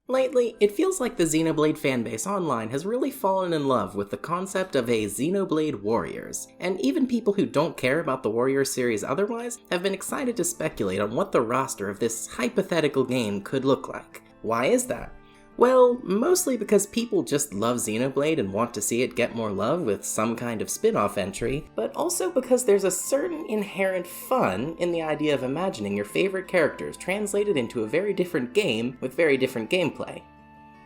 Lately, it feels like the Xenoblade fanbase online has really fallen in love with the concept of a Xenoblade Warriors, and even people who don't care about the Warriors series otherwise have been excited to speculate on what the roster of this hypothetical game could look like. Why is that? Well, mostly because people just love Xenoblade and want to see it get more love with some kind of spin-off entry, but also because there's a certain inherent fun in the idea of imagining your favorite characters translated into a very different game with very different gameplay.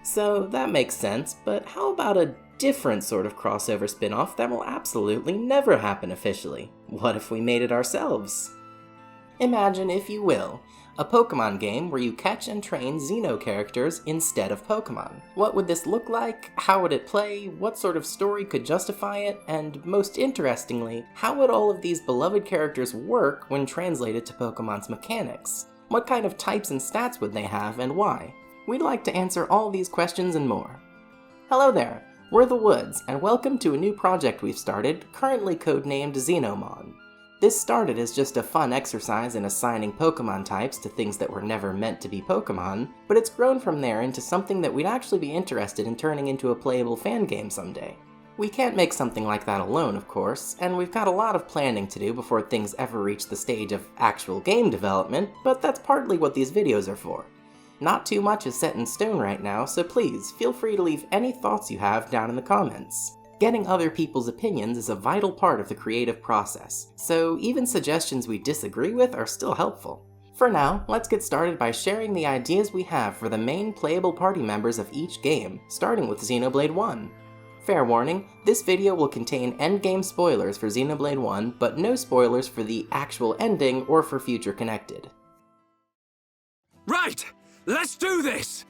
So that makes sense, but how about a different sort of crossover spin-off that will absolutely never happen officially? What if we made it ourselves? Imagine, if you will, a Pokémon game where you catch and train Xeno characters instead of Pokémon. What would this look like? How would it play? What sort of story could justify it? And most interestingly, how would all of these beloved characters work when translated to Pokémon's mechanics? What kind of types and stats would they have, and why? We'd like to answer all these questions and more. Hello there, we're the Woods, and welcome to a new project we've started, currently codenamed Xenomon. This started as just a fun exercise in assigning Pokémon types to things that were never meant to be Pokémon, but it's grown from there into something that we'd actually be interested in turning into a playable fan game someday. We can't make something like that alone, of course, and we've got a lot of planning to do before things ever reach the stage of actual game development, but that's partly what these videos are for. Not too much is set in stone right now, so please feel free to leave any thoughts you have down in the comments. Getting other people's opinions is a vital part of the creative process, so even suggestions we disagree with are still helpful. For now, let's get started by sharing the ideas we have for the main playable party members of each game, starting with Xenoblade 1. Fair warning, this video will contain endgame spoilers for Xenoblade 1, but no spoilers for the actual ending or for future Connected. Right! Let's do this!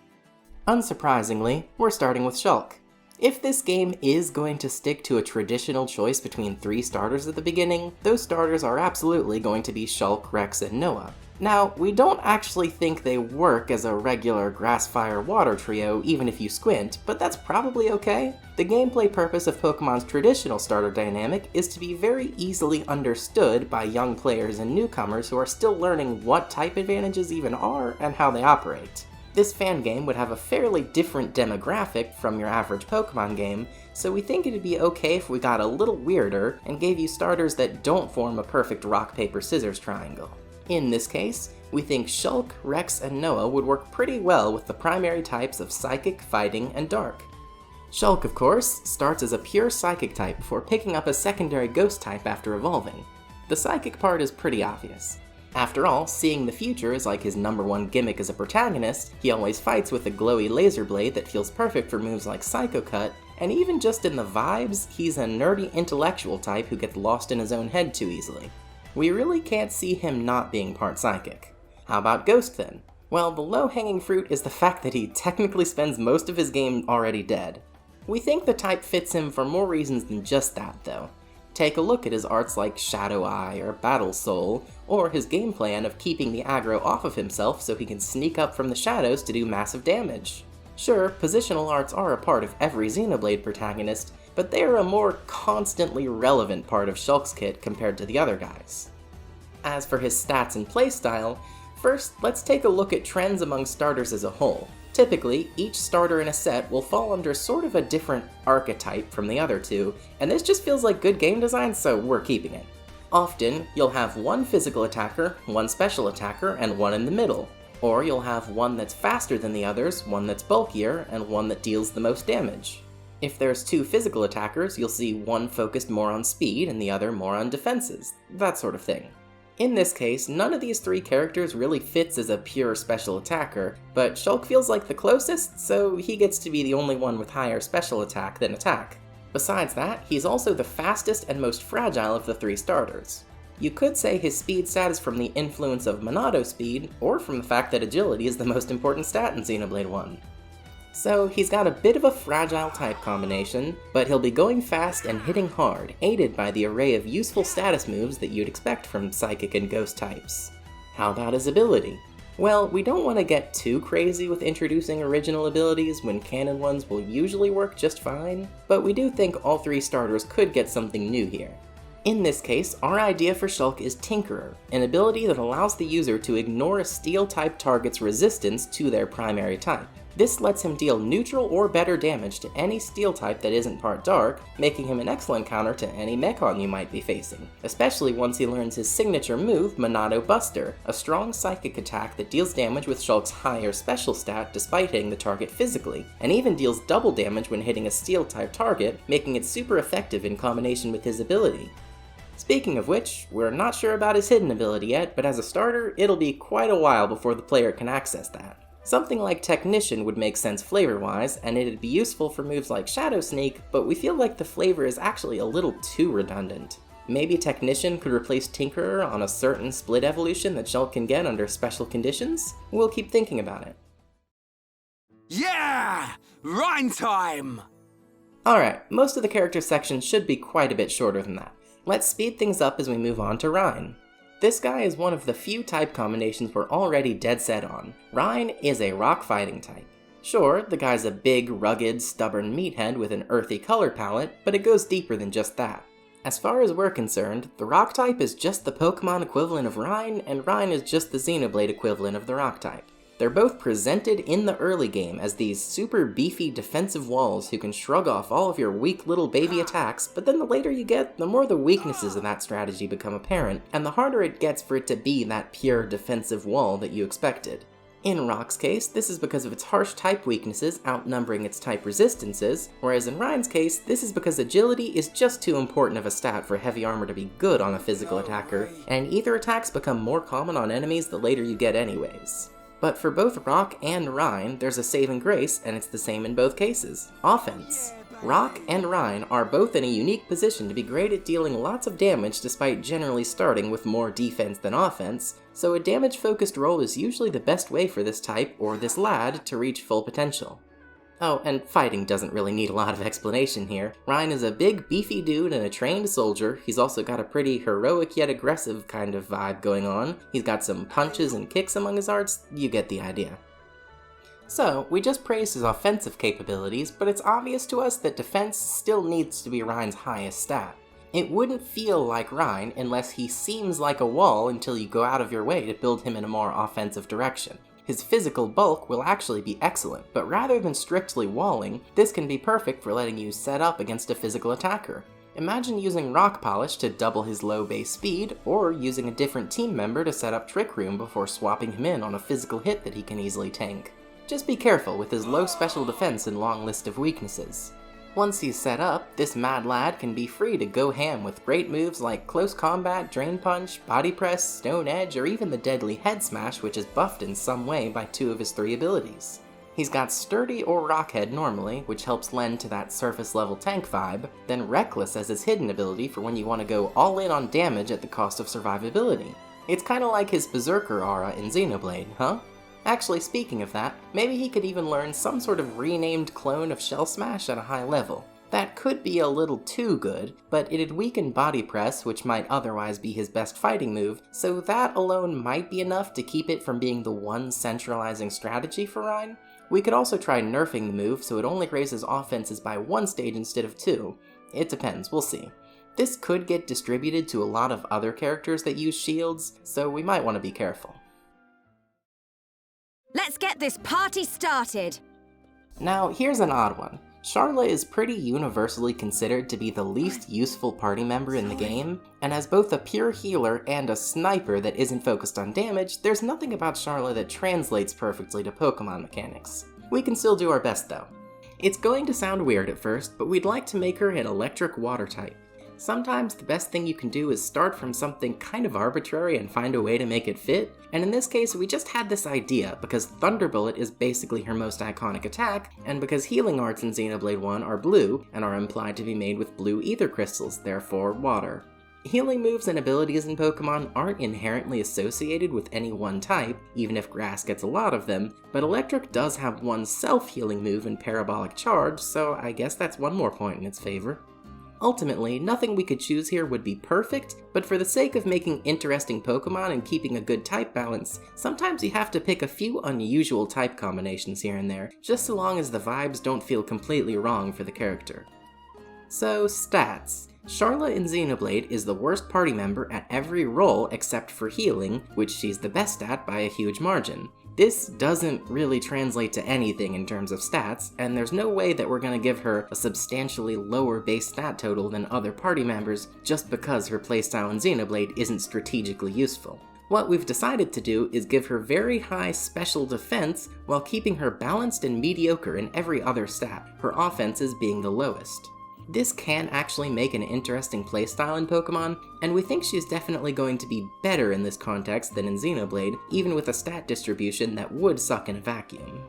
Unsurprisingly, we're starting with Shulk. If this game is going to stick to a traditional choice between 3 starters at the beginning, those starters are absolutely going to be Shulk, Rex, and Noah. Now, we don't actually think they work as a regular grass, fire, water trio even if you squint, but that's probably okay. The gameplay purpose of Pokemon's traditional starter dynamic is to be very easily understood by young players and newcomers who are still learning what type advantages even are and how they operate. This fan game would have a fairly different demographic from your average Pokemon game, so we think it'd be okay if we got a little weirder and gave you starters that don't form a perfect rock, paper, scissors triangle. In this case, we think Shulk, Rex, and Noah would work pretty well with the primary types of Psychic, Fighting, and Dark. Shulk, of course, starts as a pure Psychic type before picking up a secondary Ghost type after evolving. The Psychic part is pretty obvious. After all, seeing the future is like his #1 gimmick as a protagonist. He always fights with a glowy laser blade that feels perfect for moves like Psycho Cut, and even just in the vibes, he's a nerdy intellectual type who gets lost in his own head too easily. We really can't see him not being part Psychic. How about Ghost then? Well, the low-hanging fruit is the fact that he technically spends most of his game already dead. We think the type fits him for more reasons than just that, though. Take a look at his arts like Shadow Eye or Battle Soul, or his game plan of keeping the aggro off of himself so he can sneak up from the shadows to do massive damage. Sure, positional arts are a part of every Xenoblade protagonist, but they are a more constantly relevant part of Shulk's kit compared to the other guys. As for his stats and playstyle, first let's take a look at trends among starters as a whole. Typically, each starter in a set will fall under sort of a different archetype from the other two, and this just feels like good game design, so we're keeping it. Often, you'll have one physical attacker, one special attacker, and one in the middle. Or you'll have one that's faster than the others, one that's bulkier, and one that deals the most damage. If there's 2 physical attackers, you'll see one focused more on speed and the other more on defenses, that sort of thing. In this case, none of these 3 characters really fits as a pure special attacker, but Shulk feels like the closest, so he gets to be the only one with higher special attack than attack. Besides that, he's also the fastest and most fragile of the 3 starters. You could say his speed stat is from the influence of Monado speed, or from the fact that agility is the most important stat in Xenoblade 1. So he's got a bit of a fragile type combination, but he'll be going fast and hitting hard, aided by the array of useful status moves that you'd expect from Psychic and Ghost types. How about his ability? Well, we don't want to get too crazy with introducing original abilities when canon ones will usually work just fine, but we do think all 3 starters could get something new here. In this case, our idea for Shulk is Tinkerer, an ability that allows the user to ignore a Steel-type target's resistance to their primary type. This lets him deal neutral or better damage to any steel type that isn't part dark, making him an excellent counter to any Mechon you might be facing, especially once he learns his signature move, Monado Buster, a strong psychic attack that deals damage with Shulk's higher special stat despite hitting the target physically, and even deals double damage when hitting a steel type target, making it super effective in combination with his ability. Speaking of which, we're not sure about his hidden ability yet, but as a starter, it'll be quite a while before the player can access that. Something like Technician would make sense flavor-wise, and it'd be useful for moves like Shadow Sneak, but we feel like the flavor is actually a little too redundant. Maybe Technician could replace Tinkerer on a certain split evolution that Shulk can get under special conditions? We'll keep thinking about it. Yeah! Reyn time! Alright, most of the character section should be quite a bit shorter than that. Let's speed things up as we move on to Reyn. This guy is one of the few type combinations we're already dead set on. Reyn is a rock fighting type. Sure, the guy's a big, rugged, stubborn meathead with an earthy color palette, but it goes deeper than just that. As far as we're concerned, the rock type is just the Pokemon equivalent of Reyn, and Reyn is just the Xenoblade equivalent of the rock type. They're both presented in the early game as these super beefy defensive walls who can shrug off all of your weak little baby attacks, but then the later you get, the more the weaknesses of that strategy become apparent, and the harder it gets for it to be that pure defensive wall that you expected. In Rock's case, this is because of its harsh type weaknesses outnumbering its type resistances, whereas in Reyn's case, this is because agility is just too important of a stat for heavy armor to be good on a physical attacker, and either attacks become more common on enemies the later you get anyways. But for both Rock and Reyn, there's a saving grace, and it's the same in both cases: offense. Rock and Reyn are both in a unique position to be great at dealing lots of damage despite generally starting with more defense than offense, so a damage-focused role is usually the best way for this type, or this lad, to reach full potential. Oh, and fighting doesn't really need a lot of explanation here. Reyn is a big, beefy dude and a trained soldier. He's also got a pretty heroic yet aggressive kind of vibe going on. He's got some punches and kicks among his arts. You get the idea. So, we just praised his offensive capabilities, but it's obvious to us that defense still needs to be Reyn's highest stat. It wouldn't feel like Reyn unless he seems like a wall until you go out of your way to build him in a more offensive direction. His physical bulk will actually be excellent, but rather than strictly walling, this can be perfect for letting you set up against a physical attacker. Imagine using Rock Polish to double his low base speed, or using a different team member to set up Trick Room before swapping him in on a physical hit that he can easily tank. Just be careful with his low special defense and long list of weaknesses. Once he's set up, this mad lad can be free to go ham with great moves like Close Combat, Drain Punch, Body Press, Stone Edge, or even the deadly Head Smash, which is buffed in some way by 2 of his 3 abilities. He's got Sturdy or Rockhead normally, which helps lend to that surface level tank vibe, then Reckless as his hidden ability for when you want to go all in on damage at the cost of survivability. It's kinda like his Berserker aura in Xenoblade, huh? Actually, speaking of that, maybe he could even learn some sort of renamed clone of Shell Smash at a high level. That could be a little too good, but it'd weaken Body Press, which might otherwise be his best fighting move, so that alone might be enough to keep it from being the one centralizing strategy for Reyn. We could also try nerfing the move so it only raises offenses by 1 stage instead of 2. It depends, we'll see. This could get distributed to a lot of other characters that use shields, so we might want to be careful. Let's get this party started! Now, here's an odd one. Sharla is pretty universally considered to be the least useful party member in the game, and as both a pure healer and a sniper that isn't focused on damage, there's nothing about Sharla that translates perfectly to Pokemon mechanics. We can still do our best though. It's going to sound weird at first, but we'd like to make her an electric water type. Sometimes the best thing you can do is start from something kind of arbitrary and find a way to make it fit, and in this case we just had this idea because Thunderbolt is basically her most iconic attack, and because healing arts in Xenoblade 1 are blue and are implied to be made with blue ether crystals, therefore water. Healing moves and abilities in Pokemon aren't inherently associated with any one type, even if grass gets a lot of them, but electric does have one self-healing move in Parabolic Charge, so I guess that's one more point in its favor. Ultimately, nothing we could choose here would be perfect, but for the sake of making interesting Pokemon and keeping a good type balance, sometimes you have to pick a few unusual type combinations here and there, just so long as the vibes don't feel completely wrong for the character. So, stats. Sharla in Xenoblade is the worst party member at every role except for healing, which she's the best at by a huge margin. This doesn't really translate to anything in terms of stats, and there's no way that we're going to give her a substantially lower base stat total than other party members just because her playstyle in Xenoblade isn't strategically useful. What we've decided to do is give her very high special defense while keeping her balanced and mediocre in every other stat, her offenses being the lowest. This can actually make an interesting playstyle in Pokémon, and we think she's definitely going to be better in this context than in Xenoblade, even with a stat distribution that would suck in a vacuum.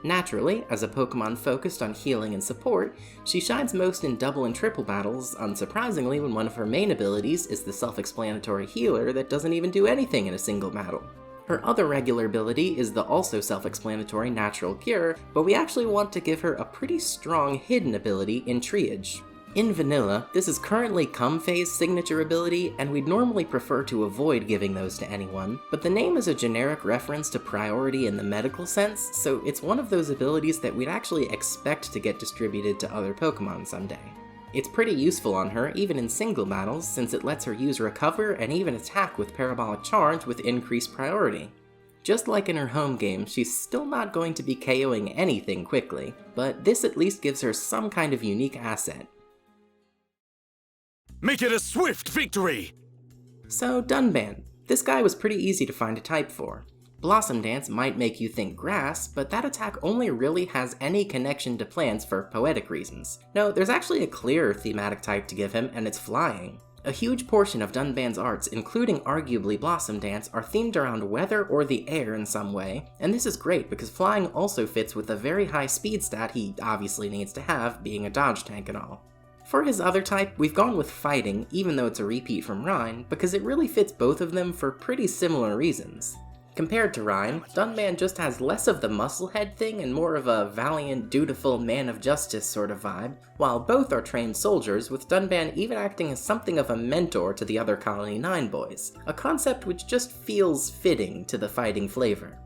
Naturally, as a Pokémon focused on healing and support, she shines most in double and triple battles, unsurprisingly when one of her main abilities is the self-explanatory healer that doesn't even do anything in a single battle. Her other regular ability is the also self-explanatory Natural Cure, but we actually want to give her a pretty strong hidden ability in Triage. In vanilla, this is currently Comfey's signature ability, and we'd normally prefer to avoid giving those to anyone, but the name is a generic reference to priority in the medical sense, so it's one of those abilities that we'd actually expect to get distributed to other Pokémon someday. It's pretty useful on her, even in single battles, since it lets her use Recover and even attack with Parabolic Charge with increased priority. Just like in her home game, she's still not going to be KOing anything quickly, but this at least gives her some kind of unique asset. Make it a swift victory! So, Dunban. This guy was pretty easy to find a type for. Blossom Dance might make you think grass, but that attack only really has any connection to plants for poetic reasons. No, there's actually a clearer thematic type to give him, and it's flying. A huge portion of Dunban's arts, including arguably Blossom Dance, are themed around weather or the air in some way, and this is great because flying also fits with the very high speed stat he obviously needs to have, being a dodge tank and all. For his other type, we've gone with fighting, even though it's a repeat from Reyn, because it really fits both of them for pretty similar reasons. Compared to Reyn, Dunban just has less of the musclehead thing and more of a valiant, dutiful man of justice sort of vibe, while both are trained soldiers, with Dunban even acting as something of a mentor to the other Colony 9 boys, a concept which just feels fitting to the fighting flavor.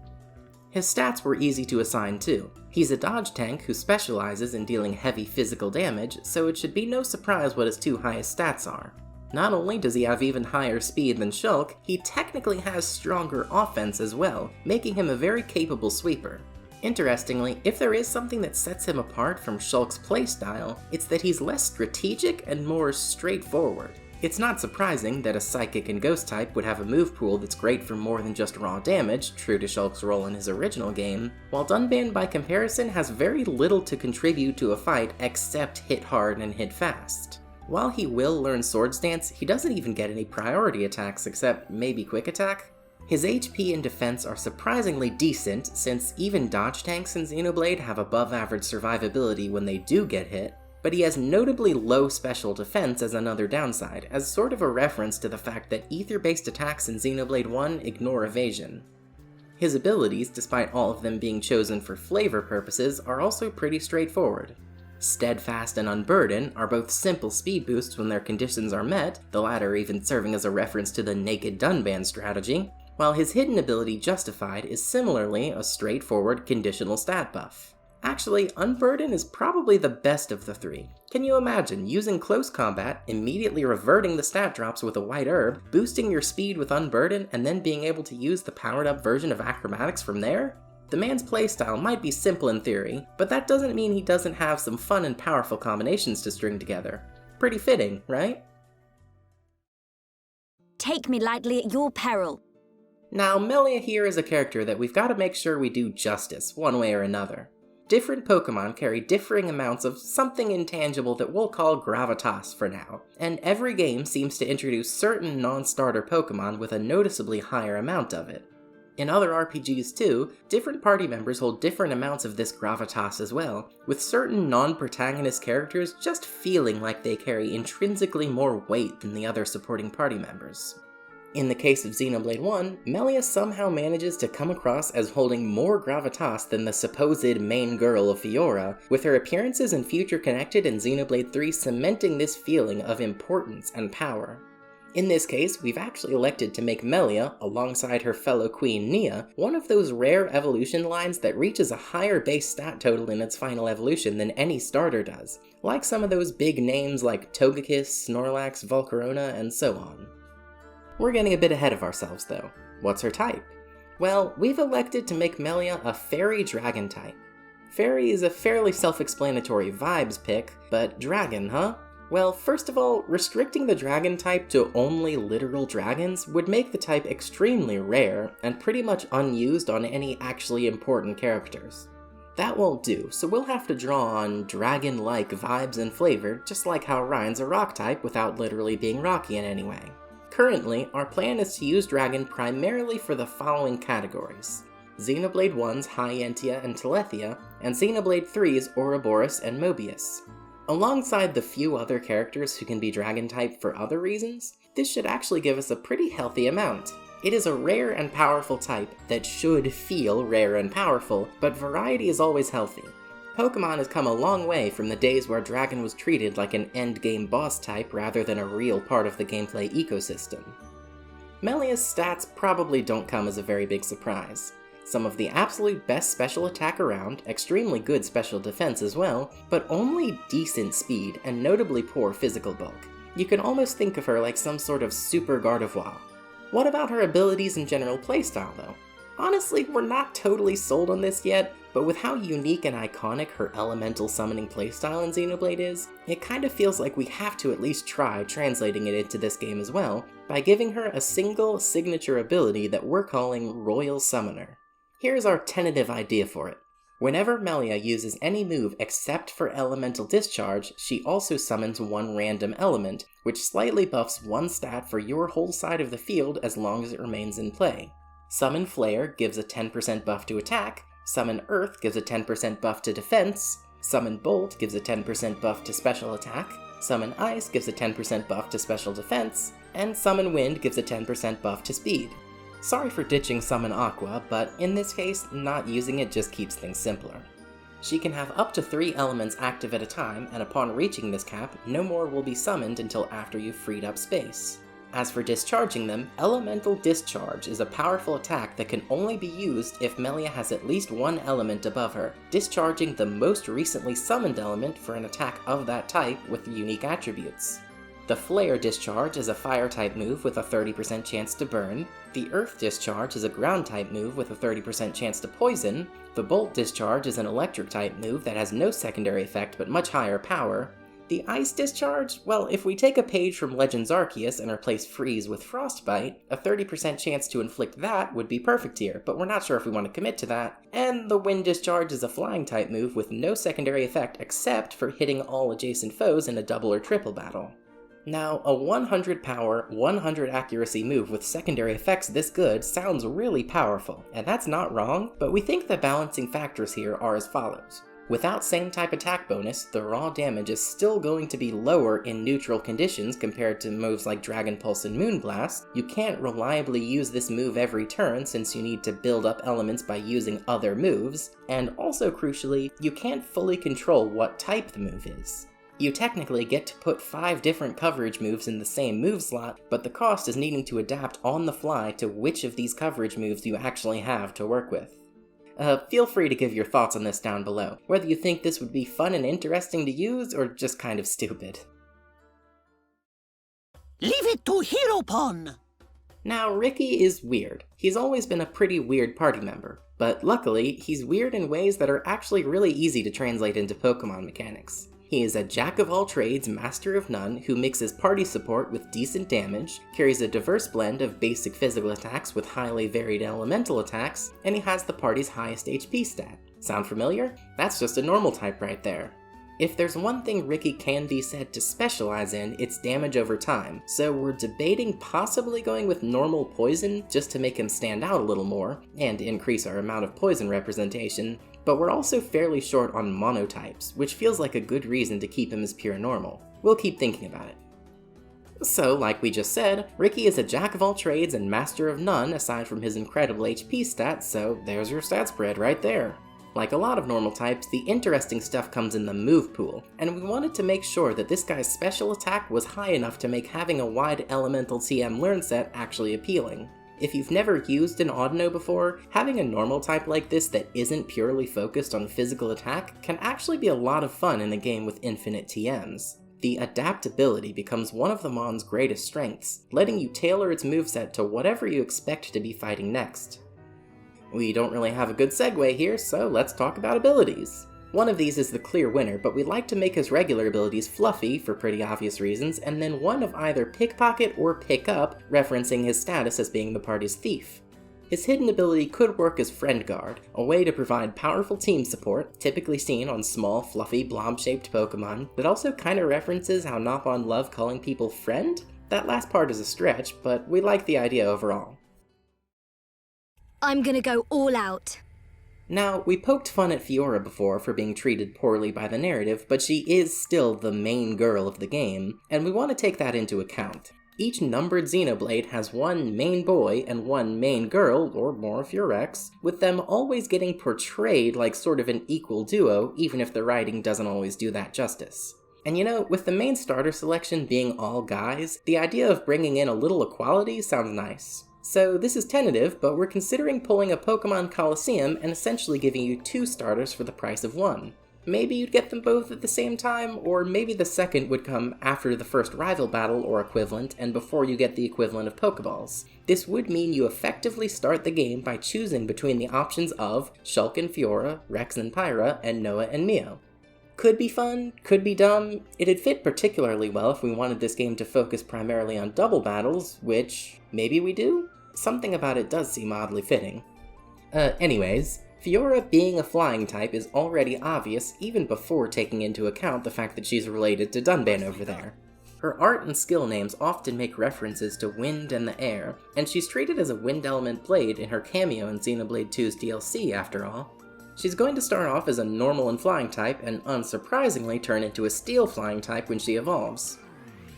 His stats were easy to assign too. He's a dodge tank who specializes in dealing heavy physical damage, so it should be no surprise what his two highest stats are. Not only does he have even higher speed than Shulk, he technically has stronger offense as well, making him a very capable sweeper. Interestingly, if there is something that sets him apart from Shulk's playstyle, it's that he's less strategic and more straightforward. It's not surprising that a Psychic and Ghost type would have a move pool that's great for more than just raw damage, true to Shulk's role in his original game, while Dunban by comparison has very little to contribute to a fight except hit hard and hit fast. While he will learn Sword Stance, he doesn't even get any priority attacks except maybe Quick Attack. His HP and defense are surprisingly decent, since even dodge tanks in Xenoblade have above average survivability when they do get hit, but he has notably low special defense as another downside, as sort of a reference to the fact that ether-based attacks in Xenoblade 1 ignore evasion. His abilities, despite all of them being chosen for flavor purposes, are also pretty straightforward. Steadfast and Unburden are both simple speed boosts when their conditions are met, the latter even serving as a reference to the Naked Dunban strategy, while his hidden ability Justified is similarly a straightforward conditional stat buff. Actually, Unburden is probably the best of the three. Can you imagine using close combat, immediately reverting the stat drops with a white herb, boosting your speed with Unburden, and then being able to use the powered up version of Acrobatics from there? The man's playstyle might be simple in theory, but that doesn't mean he doesn't have some fun and powerful combinations to string together. Pretty fitting, right? Take me lightly at your peril. Now, Melia here is a character that we've got to make sure we do justice, one way or another. Different Pokémon carry differing amounts of something intangible that we'll call gravitas for now, and every game seems to introduce certain non-starter Pokémon with a noticeably higher amount of it. In other RPGs too, different party members hold different amounts of this gravitas as well, with certain non-protagonist characters just feeling like they carry intrinsically more weight than the other supporting party members. In the case of Xenoblade 1, Melia somehow manages to come across as holding more gravitas than the supposed main girl of Fiora, with her appearances in Future Connected and Xenoblade 3 cementing this feeling of importance and power. In this case, we've actually elected to make Melia, alongside her fellow queen Nia, one of those rare evolution lines that reaches a higher base stat total in its final evolution than any starter does, like some of those big names like Togekiss, Snorlax, Volcarona, and so on. We're getting a bit ahead of ourselves though. What's her type? Well, we've elected to make Melia a Fairy Dragon type. Fairy is a fairly self-explanatory vibes pick, but dragon, huh? Well, first of all, restricting the dragon type to only literal dragons would make the type extremely rare and pretty much unused on any actually important characters. That won't do, so we'll have to draw on dragon-like vibes and flavor, just like how Reyn's a rock type without literally being rocky in any way. Currently, our plan is to use dragon primarily for the following categories: Xenoblade 1's High-Entia and Telethia, and Xenoblade 3's Ouroboros and Mobius. Alongside the few other characters who can be dragon type for other reasons, this should actually give us a pretty healthy amount. It is a rare and powerful type that should feel rare and powerful, but variety is always healthy. Pokémon has come a long way from the days where dragon was treated like an endgame boss type rather than a real part of the gameplay ecosystem. Melia's stats probably don't come as a very big surprise. Some of the absolute best special attack around, extremely good special defense as well, but only decent speed and notably poor physical bulk. You can almost think of her like some sort of super Gardevoir. What about her abilities and general playstyle though? Honestly, we're not totally sold on this yet, but with how unique and iconic her elemental summoning playstyle in Xenoblade is, it kind of feels like we have to at least try translating it into this game as well, by giving her a single signature ability that we're calling Royal Summoner. Here's our tentative idea for it. Whenever Melia uses any move except for Elemental Discharge, she also summons one random element, which slightly buffs one stat for your whole side of the field as long as it remains in play. Summon Flare gives a 10% buff to attack, Summon Earth gives a 10% buff to defense, Summon Bolt gives a 10% buff to special attack, Summon Ice gives a 10% buff to special defense, and Summon Wind gives a 10% buff to speed. Sorry for ditching Summon Aqua, but in this case, not using it just keeps things simpler. She can have up to 3 elements active at a time, and upon reaching this cap, no more will be summoned until after you've freed up space. As for discharging them, Elemental Discharge is a powerful attack that can only be used if Melia has at least one element above her, discharging the most recently summoned element for an attack of that type with unique attributes. The Flare Discharge is a Fire-type move with a 30% chance to burn, the Earth Discharge is a Ground-type move with a 30% chance to poison, the Bolt Discharge is an Electric-type move that has no secondary effect but much higher power, the Ice Discharge, well, if we take a page from Legends Arceus and replace Freeze with Frostbite, a 30% chance to inflict that would be perfect here, but we're not sure if we want to commit to that, and the Wind Discharge is a Flying-type move with no secondary effect except for hitting all adjacent foes in a double or triple battle. Now, a 100 power, 100 accuracy move with secondary effects this good sounds really powerful, and that's not wrong, but we think the balancing factors here are as follows. Without same type attack bonus, the raw damage is still going to be lower in neutral conditions compared to moves like Dragon Pulse and Moonblast. You can't reliably use this move every turn since you need to build up elements by using other moves, and also crucially, you can't fully control what type the move is. You technically get to put 5 different coverage moves in the same move slot, but the cost is needing to adapt on the fly to which of these coverage moves you actually have to work with. Feel free to give your thoughts on this down below, whether you think this would be fun and interesting to use, or just kind of stupid. Leave it to Heropon! Now, Riki is weird. He's always been a pretty weird party member, but luckily, he's weird in ways that are actually really easy to translate into Pokémon mechanics. He is a jack-of-all-trades, master of none, who mixes party support with decent damage, carries a diverse blend of basic physical attacks with highly varied elemental attacks, and he has the party's highest HP stat. Sound familiar? That's just a normal type right there. If there's one thing Riki can be said to specialize in, it's damage over time, so we're debating possibly going with normal poison just to make him stand out a little more, and increase our amount of poison representation, but we're also fairly short on monotypes, which feels like a good reason to keep him as pure normal. We'll keep thinking about it. So, like we just said, Riki is a jack of all trades and master of none aside from his incredible HP stats, so there's your stat spread right there. Like a lot of normal types, the interesting stuff comes in the move pool, and we wanted to make sure that this guy's special attack was high enough to make having a wide elemental TM learn set actually appealing. If you've never used an Audino before, having a normal type like this that isn't purely focused on physical attack can actually be a lot of fun in a game with infinite TMs. The adaptability becomes one of the Mon's greatest strengths, letting you tailor its moveset to whatever you expect to be fighting next. We don't really have a good segue here, so let's talk about abilities. One of these is the clear winner, but we like to make his regular abilities fluffy for pretty obvious reasons, and then one of either pickpocket or pick up, referencing his status as being the party's thief. His hidden ability could work as Friend Guard, a way to provide powerful team support, typically seen on small, fluffy, blob-shaped Pokemon, that also kinda references how Nopon love calling people friend? That last part is a stretch, but we like the idea overall. I'm gonna go all out. Now, we poked fun at Fiora before for being treated poorly by the narrative, but she is still the main girl of the game, and we want to take that into account. Each numbered Xenoblade has one main boy and one main girl, or more if you're Rex, with them always getting portrayed like sort of an equal duo, even if the writing doesn't always do that justice. And you know, with the main starter selection being all guys, the idea of bringing in a little equality sounds nice. So this is tentative, but we're considering pulling a Pokemon Coliseum and essentially giving you 2 starters for the price of 1. Maybe you'd get them both at the same time, or maybe the second would come after the first rival battle or equivalent and before you get the equivalent of Pokeballs. This would mean you effectively start the game by choosing between the options of Shulk and Fiora, Rex and Pyra, and Noah and Mio. Could be fun, could be dumb. It'd fit particularly well if we wanted this game to focus primarily on double battles, which maybe we do? Something about it does seem oddly fitting. Anyways, Fiora being a flying type is already obvious even before taking into account the fact that she's related to Dunban over there. Her art and skill names often make references to wind and the air, and she's treated as a wind element blade in her cameo in Xenoblade 2's DLC after all. She's going to start off as a normal and flying type and unsurprisingly turn into a steel flying type when she evolves.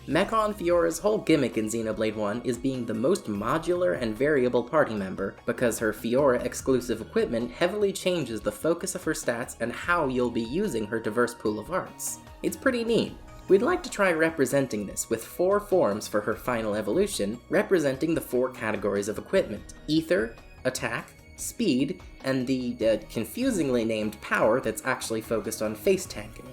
Mechon Fiora's whole gimmick in Xenoblade 1 is being the most modular and variable party member, because her Fiora exclusive equipment heavily changes the focus of her stats and how you'll be using her diverse pool of arts. It's pretty neat. We'd like to try representing this with 4 forms for her final evolution, representing the 4 categories of equipment: Ether, Attack, Speed, and the confusingly named Power that's actually focused on face tanking.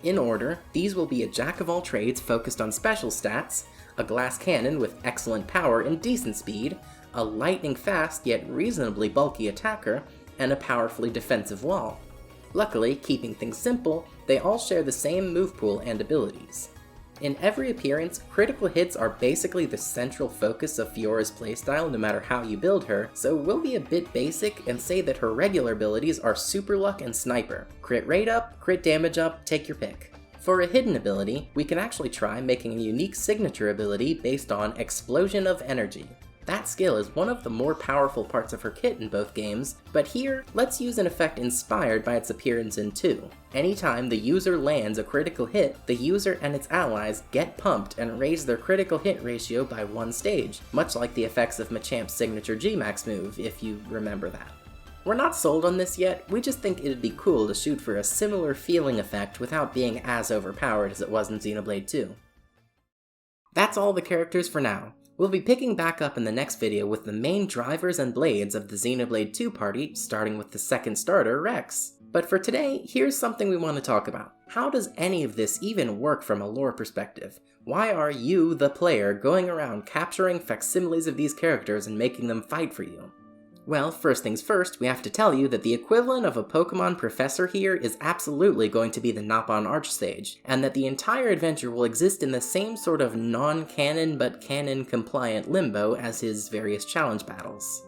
In order, these will be a jack-of-all-trades focused on special stats, a glass cannon with excellent power and decent speed, a lightning-fast yet reasonably bulky attacker, and a powerfully defensive wall. Luckily, keeping things simple, they all share the same move pool and abilities. In every appearance, critical hits are basically the central focus of Fiora's playstyle no matter how you build her, so we'll be a bit basic and say that her regular abilities are Super Luck and Sniper. Crit rate up, crit damage up, take your pick. For a hidden ability, we can actually try making a unique signature ability based on Explosion of Energy. That skill is one of the more powerful parts of her kit in both games, but here, let's use an effect inspired by its appearance in 2. Anytime the user lands a critical hit, the user and its allies get pumped and raise their critical hit ratio by 1 stage, much like the effects of Machamp's signature G-Max move, if you remember that. We're not sold on this yet, we just think it'd be cool to shoot for a similar feeling effect without being as overpowered as it was in Xenoblade 2. That's all the characters for now. We'll be picking back up in the next video with the main drivers and blades of the Xenoblade 2 party, starting with the second starter, Rex. But for today, here's something we want to talk about. How does any of this even work from a lore perspective? Why are you, the player, going around capturing facsimiles of these characters and making them fight for you? Well, first things first, we have to tell you that the equivalent of a Pokemon professor here is absolutely going to be the Nopon Archsage, and that the entire adventure will exist in the same sort of non-canon but canon-compliant limbo as his various challenge battles.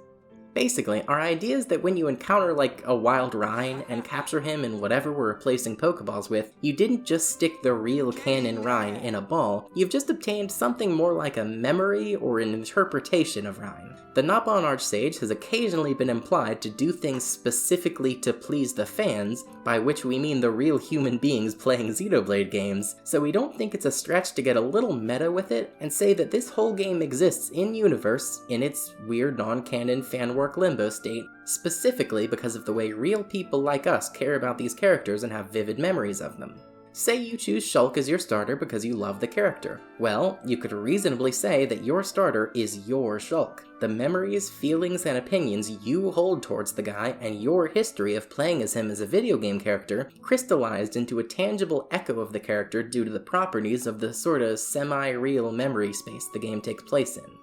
Basically, our idea is that when you encounter like a wild Reyn and capture him in whatever we're replacing Pokeballs with, you didn't just stick the real canon Reyn in a ball, you've just obtained something more like a memory or an interpretation of Reyn. The Nopon Archsage has occasionally been implied to do things specifically to please the fans, by which we mean the real human beings playing Xenoblade games, so we don't think it's a stretch to get a little meta with it and say that this whole game exists in-universe, in its weird non-canon fanwork limbo state, specifically because of the way real people like us care about these characters and have vivid memories of them. Say you choose Shulk as your starter because you love the character. Well, you could reasonably say that your starter is your Shulk. The memories, feelings, and opinions you hold towards the guy and your history of playing as him as a video game character crystallized into a tangible echo of the character due to the properties of the sorta semi-real memory space the game takes place in.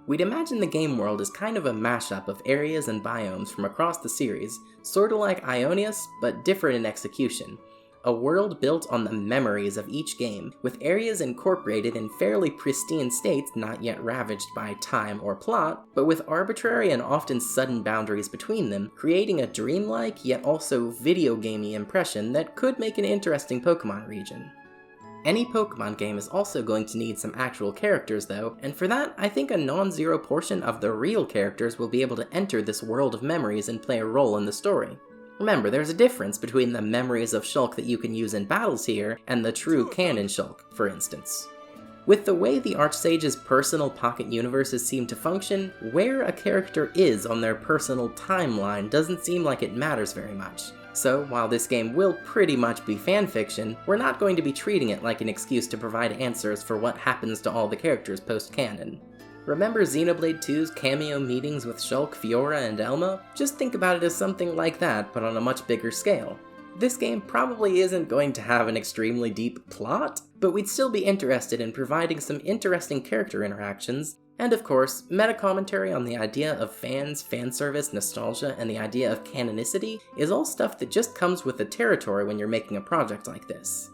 We'd imagine the game world is kind of a mashup of areas and biomes from across the series, sorta like Ionius, but different in execution. A world built on the memories of each game, with areas incorporated in fairly pristine states not yet ravaged by time or plot, but with arbitrary and often sudden boundaries between them, creating a dreamlike yet also video gamey impression that could make an interesting Pokémon region. Any Pokémon game is also going to need some actual characters though, and for that, I think a non-zero portion of the real characters will be able to enter this world of memories and play a role in the story. Remember, there's a difference between the memories of Shulk that you can use in battles here, and the true canon Shulk, for instance. With the way the Archsage's personal pocket universes seem to function, where a character is on their personal timeline doesn't seem like it matters very much. So, while this game will pretty much be fanfiction, we're not going to be treating it like an excuse to provide answers for what happens to all the characters post-canon. Remember Xenoblade 2's cameo meetings with Shulk, Fiora, and Elma? Just think about it as something like that, but on a much bigger scale. This game probably isn't going to have an extremely deep plot, but we'd still be interested in providing some interesting character interactions, and of course, meta-commentary on the idea of fans, fanservice, nostalgia, and the idea of canonicity is all stuff that just comes with the territory when you're making a project like this.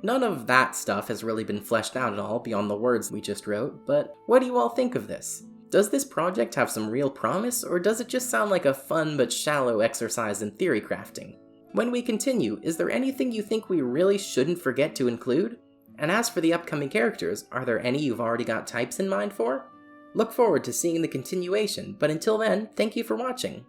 None of that stuff has really been fleshed out at all beyond the words we just wrote, but what do you all think of this? Does this project have some real promise, or does it just sound like a fun but shallow exercise in theory crafting? When we continue, is there anything you think we really shouldn't forget to include? And as for the upcoming characters, are there any you've already got types in mind for? Look forward to seeing the continuation, but until then, thank you for watching.